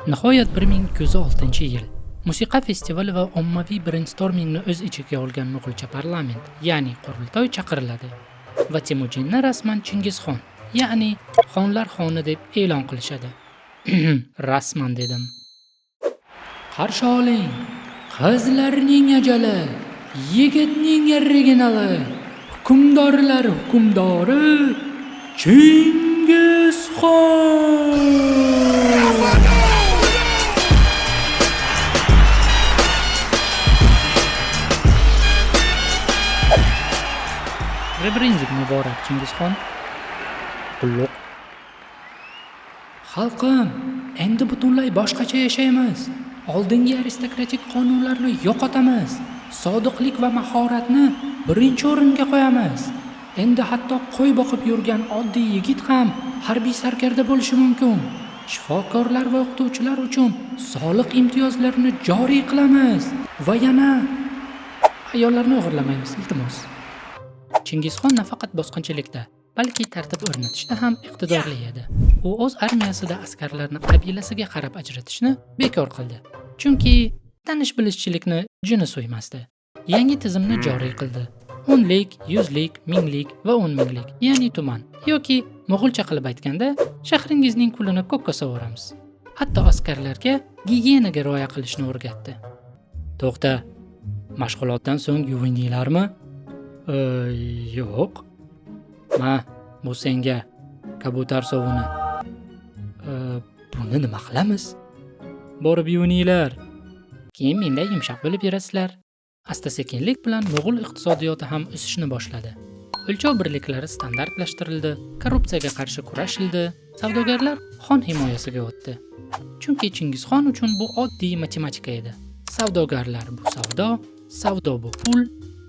Nihoyat 1206-yil musiqa festivali va ommaviy brainstormingni o'z ichiga olgan mo'g'ulcha parlament, ya'ni Qurultoy chaqiriladi va Temujinni rasman Chingizxon, ya'ni xonlar xoni deb e'lon qilishadi. Rasman dedim. Qarshi oling, qizlarning ajali, yigitning originali, hukmdorlar hukmdori Chingizxon. Rebranding muborak Chingizxon. Qulluq. Xalqim, endi butunlay boshqacha yashaymiz. Oldingi aristokratik qonunlarni yo'qotamiz. Sodiqlik va mahoratni birinchi o'ringa qo'yamiz. Endi hatto qo'y boqib yurgan oddiy yigit ham harbiy sarkarda bo'lishi mumkin. Shifokorlar va o'qituvchilar uchun soliq imtiyozlarini joriy qilamiz va yana ayollarni o'g'irlamaymiz, iltimos. Chingizxon nafaqat bosqinchilikda, balki tartib o'rnatishda ham iqtidorli edi. U o'z armiyasida askarlarni qabilasiga qarab ajratishni bekor qildi. Chunki tanish-bilishchilikni jini so'ymasdi. Yangi tizimni joriy qildi. 10lik, 100lik, 1000lik va 10 minglik, ya'ni tuman yoki mo'g'ulcha qilib aytganda, shahringizning pulini ko'kka sovuramiz. Hatto askarlarga gigiyenaga rioya qilishni o'rgatdi. To'xta, mashg'ulotdan so'ng yuvindinglarmi? Yo'q. Bu senga kabutar sovuni. Buni nima qilamiz? Borib yuvininglar. Keyin menday yumshoq bo'lib yurasizlar. Asta-sekinlik bilan mo'g'ul iqtisodiyoti ham o'sishni boshladi. O'lchov birliklari standartlashtirildi, korrupsiyaga qarshi kurashildi, savdogarlar xon himoyasiga o'tdi. Chunki Chingizxon uchun bu oddiy matematika edi. Savdogarlar bu savdo, savdo bu pul,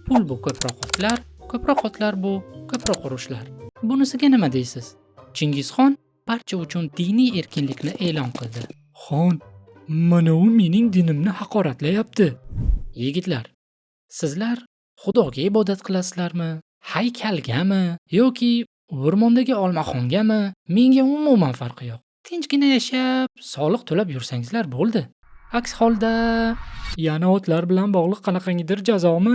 pul bu ko'proq otlar, ko'proq otlar bu ko'proq urushlar. Bunisiga nima deysiz? Chingizxon barcha uchun diniy erkinlikni e'lon qildi. Xon, mana u mening dinimni haqoratlayapti. Yigitlar, sizlar Xudoga ibodat qilasizlarmi? Haykalgami yoki o'rmondagi olmaxongami? Menga umuman farqi yo'q. Tinchgina yashab, soliq to'lab yursangizlar bo'ldi. Aks holda yana otlar bilan bog'liq qanaqangidir jazomi?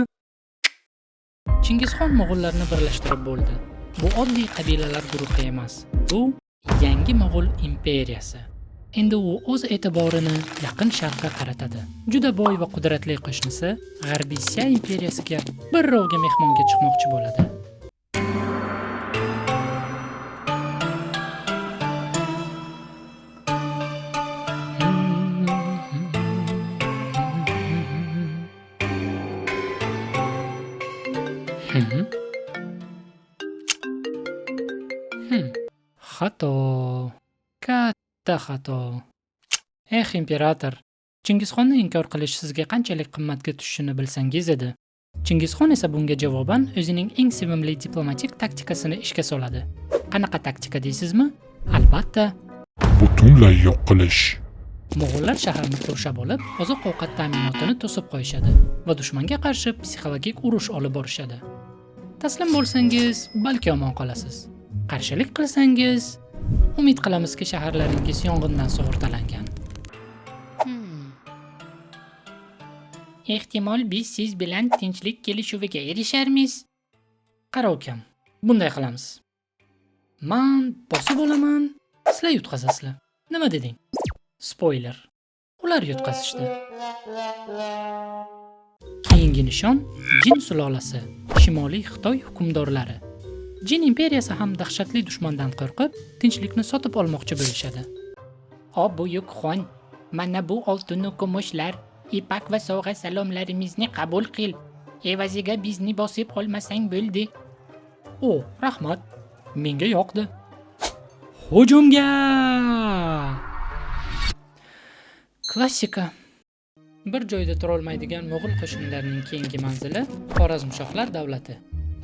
Chingizxon mo'g'ullarni birlashtirib bo'ldi. Bu oddiy qabilalar guruhi emas. Bu yangi mo'g'ul imperiyasi. Endi u o'z e'tiborini yaqin sharqqa qaratadi. Juda boy va qudratli qo'shnisi G'arbiy Siya imperiyasiga bir rovga mehmonga chiqmoqchi bo'ladi. Xato. Katta xato. Imperator, Chingizxonni inkor qilish sizga qanchalik qimmatga tushishini bilsangiz edi. Chingizxon esa bunga javoban o'zining eng sevimli diplomatik taktikasini ishga soladi. Qanaqa taktika deysizmi? Albatta, butunlay yo'q qilish. mo'g'ullar shaharni qurshab olib, oziq-ovqat ta'minotini to'sib qo'yishadi va dushmanga qarshi psixologik urush olib borishadi. Taslim bo'lsangiz, balki omon qolasiz. Qarshilik qilsangiz, umid qilamizki shaharlaringiz yong'indan sug'urtalangan. Ehtimol biz siz bilan tinchlik kelishuviga erisharmiz. Qara ukam, bunday qilamiz. Men bosib olaman, sizlar yutqazasizlar. Nima deding? Spoiler. Ular yutqazishdi. Keyingi nishon Jin sulolasi, Shimoliy Xitoy hukmdorlari. Jin imperiyasi ham dahshatli dushmandan qo'rqib, tinchlikni sotib olmoqchi bo'lishadi. O buyuk xon, mana bu oltin va kumushlar, ipak va sovg'a salomlarimizni qabul qil. Evaziga bizni bosib olmasang bo'ldi. O, rahmat. Menga yoqdi. Hujumga! Klassika. Bir joyda turolmaydigan mo'g'ul qo'shinlarining keyingi manzili Xorazmshohlar davlati.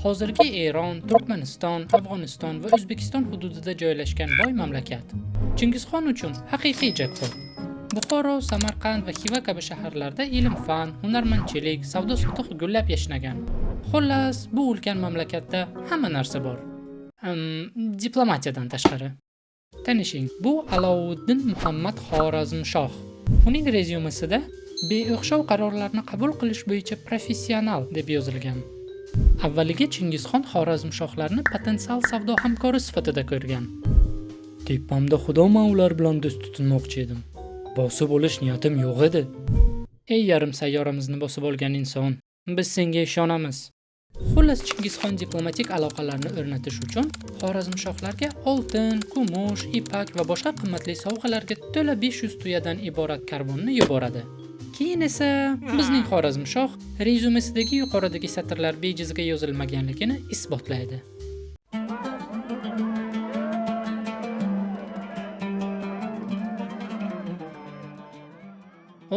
Hozirgi Eron, Turkmaniston, Afg'oniston va O'zbekiston hududida joylashgan boy mamlakat. Chingizxon uchun haqiqiy jackpot. Buxoro, Samarqand va Xiva kabi shaharlarda ilm-fan, hunarmandchilik, savdo-sotiq gullab yashnagan. Xullas, bu ulkan mamlakatda hamma narsa bor. Diplomatiyadan tashqari. Tanishing, bu Alovuddin Muhammad Xorazmshoh. Uning rezyumesida beo'xshov qarorlarni qabul qilish bo'yicha professional deb yozilgan. Avvaliga Chingizxon Xorazmshohlarni potensial savdo hamkori sifatida ko'rgan. Tepamda xudoman ular bilan do'st tutinmoqchi edim. Bosib olish niyatim yo'q edi. Ey yarim sayyoramizni bosib olgan inson, biz senga ishonamiz. Xullas, Chingizxon diplomatik aloqalarni o'rnatish uchun Xorazmshohlarga oltin, kumush, ipak va boshqa qimmatli sovg'alarga to'la 500 tuyadan iborat karvonni yuboradi. Keyin esa bizning Xorazmshoh rezyumesidagi yuqoridagi satrlar bejizga yozilmaganligini isbotlaydi.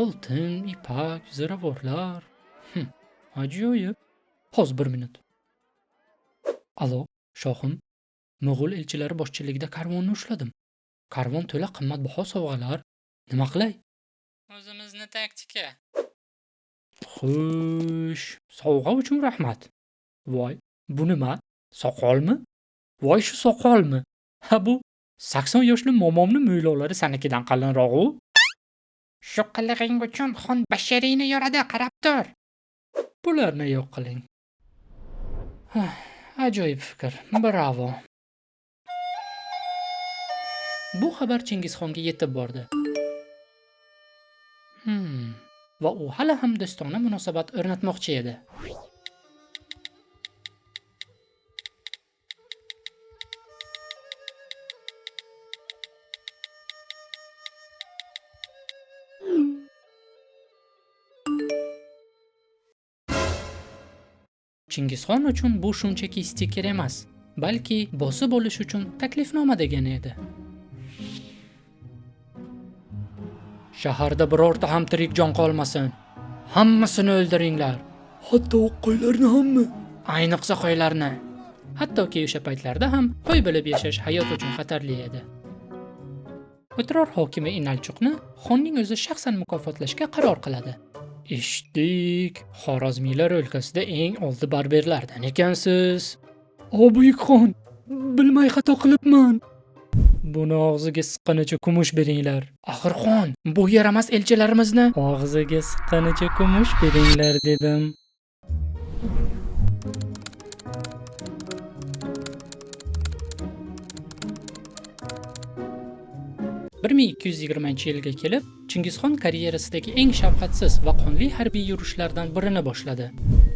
Oltin, ipak, ziravorlar. Ajoyib. Hozir 1 minut. Alo, shohim. Mo'g'ul elchilari boshchiligida karvonni ushladim. Karvon to'la qimmatbaho sovg'alar. Nima qilay? O'zimizni taktika. Xush, sovg'a uchun rahmat. Voy, bu nima? Soqolmi? Voy, shu soqolmi? Ha, bu 80 yoshli momomni mo'ylovlari sanikidan qalinroq-u. Shu qilig'ing uchun xon bashariyni yoradi, qarab tur. Bularni yo'q qiling. Ajoyib fikr. Bravo. Bu xabar Chingizxonga yetib bordi. Va u hali ham do'stona munosabat o'rnatmoqchi edi. Chingizxon uchun bu shunchaki stiker emas, balki bosib olish uchun taklifnoma degani edi. Shaharda birorta ham tirik jon qolmasin. Hammasini o'ldiringlar. Hatto qo'ylarni hammi? Ayniqsa qo'ylarni. Hattoki o'sha paytlarda ham qo'y bo'lib yashash hayot uchun xatarli edi. O'tirar hokimi Inalchuqni xonning o'zi shaxsan mukofotlashga qaror qiladi. Eshitdik, Xorazmiylar o'lkasida eng oldi barberlardan ekansiz. O buyuk xon, bilmay xato qilibman. Buni og'ziga siqqanicha kumush beringlar. Axir xon, bu yaramas elchilarimizni og'ziga siqqanicha kumush beringlar dedim. Bir 1220-yilga kelib, Chingizxon karyerasidagi eng shafqatsiz va qonli harbiy yurishlardan birini boshladi.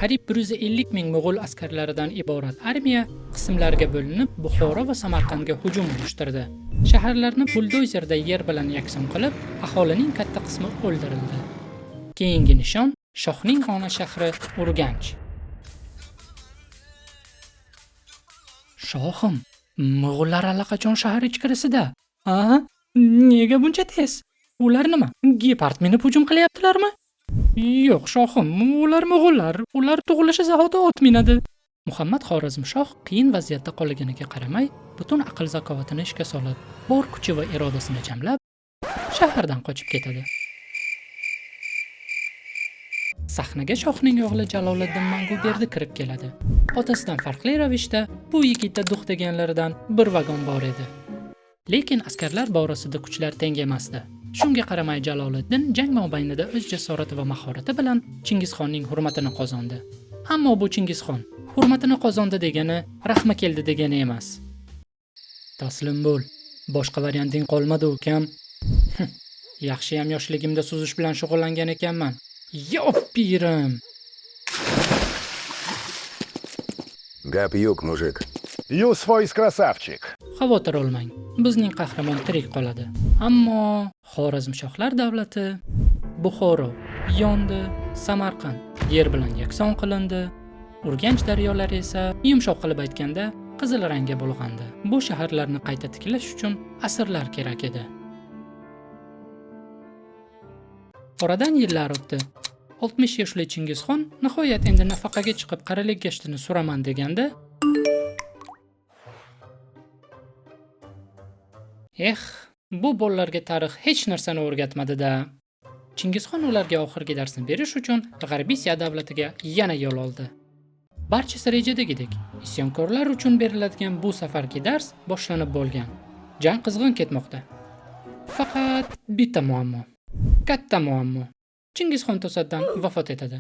Qariyb 150 ming Mo'g'ul askarlaridan iborat armiya qismlarga bo'linib, Buxoro va Samarqandga hujum uyushtirdi. Shaharlarni buldozerda yer bilan yakson qilib, aholining katta qismi o'ldirildi. Keyingi nishon shohning ona shahri Urganch. Shohim, Mo'g'ullar allaqachon shahar ichkarisida. Nega buncha tez? Ular nima? Gepard minib hujum qilyaptilarmi? Yo'q, shohim, ular Mo'g'ullar. Ular tug'ilishi zahoti ot minadi. Muhammad Xorazmshoh qiyin vaziyatda qolganiga qaramay, butun aql zakovatini ishga solib, bor kuchi va irodasini jamlab, shahardan qochib ketadi. Sahnaga shohning o'g'li Jaloliddin Manguberdi kirib keladi. Otasidan farqli ravishda bu yigitda duh deganlaridan bir vagon bor edi. Lekin askarlar borasida kuchlar teng emasdi. Shunga qaramay Jaloliddin jang mobaynida o'z jasorati va mahorati bilan Chingizxonning hurmatini qozondi. Ammo bu Chingizxon hurmatini qozondi degani rahmi keldi degani emas. Taslim bo'l. Boshqa varianting qolmadi ukam. Yaxshi ham yoshligimda suzish bilan shug'ullangan ekanman. Yo'q pirim. Gap yo'q, mujik. Yusvois krasavchik. Xavotir olmang. Bizning qahramon tirik qoladi. Ammo Xorazmshohlar davlati Buxoro yondi, Samarqand yer bilan yakson qilindi. Urganch daryolari esa yumshoq qilib aytganda qizil rangga bulg'andi. Bu shaharlarni qayta tiklash uchun asrlar kerak edi. Oradan yillar o'tdi. 60 yoshli Chingizxon nihoyat endi nafaqaga chiqib qarilik gashtini suraman deganda, bu bolalarga tarix hech narsani o'rgatmadi-da. Chingizxon ularga oxirgi darsni berish uchun G'arbiy davlatiga yana yo'l oldi. Barchasi rejadagidek, isyonkorlar uchun beriladigan bu safargi dars boshlanib bo'lgan. Jang qizg'in ketmoqda. Faqat bitta muammo. Katta muammo. Chingizxon to'satdan vafot etadi.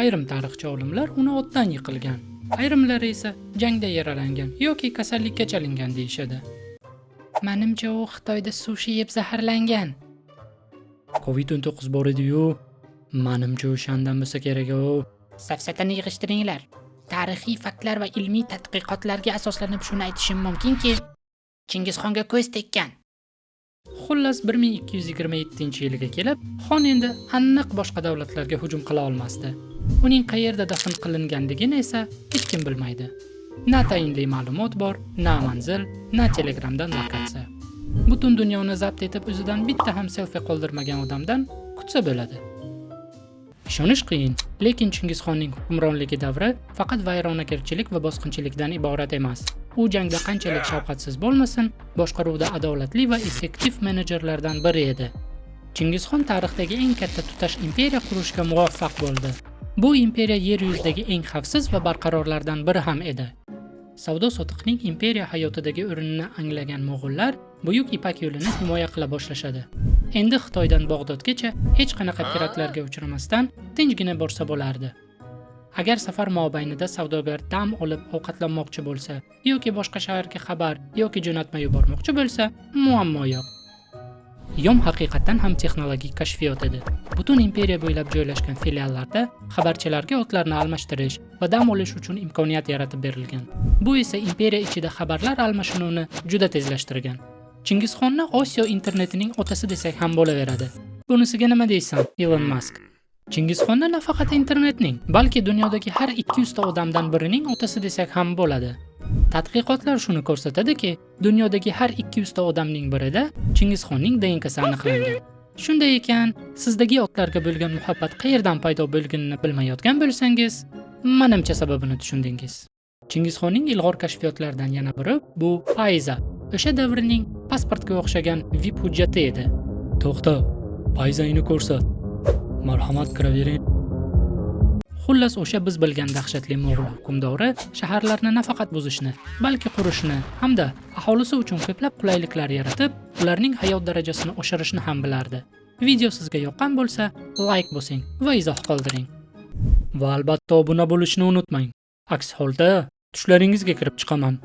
Ayrim tarixchi olimlar uni otdan yiqilgan, ayrimlari esa jangda yaralangan yoki kasallikka chalingan deyishadi. Menimcha u Xitoyda sushi yeb zaharlangan. COVID-19 bor edi-yu, menimcha o'shandan bo'lsa kerak-ku. Safsatani yig'ishtiringlar. Tarixiy faktlar va ilmiy tadqiqotlarga asoslanib shuni aytishim mumkinki, Chingizxonga ko'z tekkan. Xullas 1227-yilga kelib, xon endi aniq boshqa davlatlarga hujum qila olmasdi. Uning qayerda dafn qilinganligini esa hech kim bilmaydi. Na tayinli ma'lumot bor, na manzil, na Telegramdan lokatsiya. Butun dunyoni zabt etib o'zidan bitta ham selfie qoldirmagan odamdan kutsa bo'ladi. Ishonish qiyin, lekin Chingizxonning hukmronligi davri faqat vayronagarchilik va bosqinchilikdan iborat emas. U jangda qanchalik shafqatsiz bo'lmasin, boshqaruvda adolatli va effektiv menejerlardan biri edi. Chingizxon tarixdagi eng katta tutash imperiya qurishga muvaffaq bo'ldi. Bu imperiya yer yuzidagi eng xavfsiz va barqarorlardan biri ham edi. Savdo-sotiqning imperiya hayotidagi o'rnini anglagan mo'g'ullar Buyuk Ipak yo'lini himoya qila boshlashadi. Endi Xitoydan Bag'dodgacha hech qanaqa piratlarga uchramasdan tinchgina borsa bo'lardi. Agar safar mobaynida savdogar dam olib ovqatlanmoqchi bo'lsa yoki boshqa shaharga xabar yoki jo'natma yubormoqchi bo'lsa, muammo yo'q. Yom haqiqatan ham texnologik kashfiyot edi. Butun imperiya bo'ylab joylashgan filiallarda xabarchilarga otlarni almashtirish va dam olish uchun imkoniyat yaratib berilgan. Bu esa imperiya ichida xabarlar almashinuvini juda tezlashtirgan. Chingizxonni Osiyo internetining otasi desak ham bo'laveradi. Bunisiga nima deysan, Elon Musk? Chingizxonni nafaqat internetning, balki dunyodagi har 200 ta odamdan birining otasi desak ham bo'ladi. Tadqiqotlar shuni ko'rsatadiki, dunyodagi har 200 ta odamning birida Chingizxonning DNKsi aniqlangan. Shunday ekan, sizdagi otlarga bo'lgan muhabbat qayerdan paydo bo'lganini bilmayotgan bo'lsangiz, menimcha sababini tushundingiz. Chingizxonning ilg'or kashfiyotlaridan yana biri bu Payza. O'sha davrning pasportga o'xshagan VIP hujjati edi. To'xta, Payzani ko'rsat. Marhamat kiravering. Xullas o'sha biz bilgan dahshatli mo'g'ul hukmdori shaharlarni nafaqat buzishni, balki qurishni hamda aholisi uchun ko'plab qulayliklar yaratib, ularning hayot darajasini oshirishni ham bilardi. Video sizga yoqqan bo'lsa, like bosing va izoh qoldiring. Va albatta obuna bo'lishni unutmang. Aks holda tushlaringizga kirib chiqaman.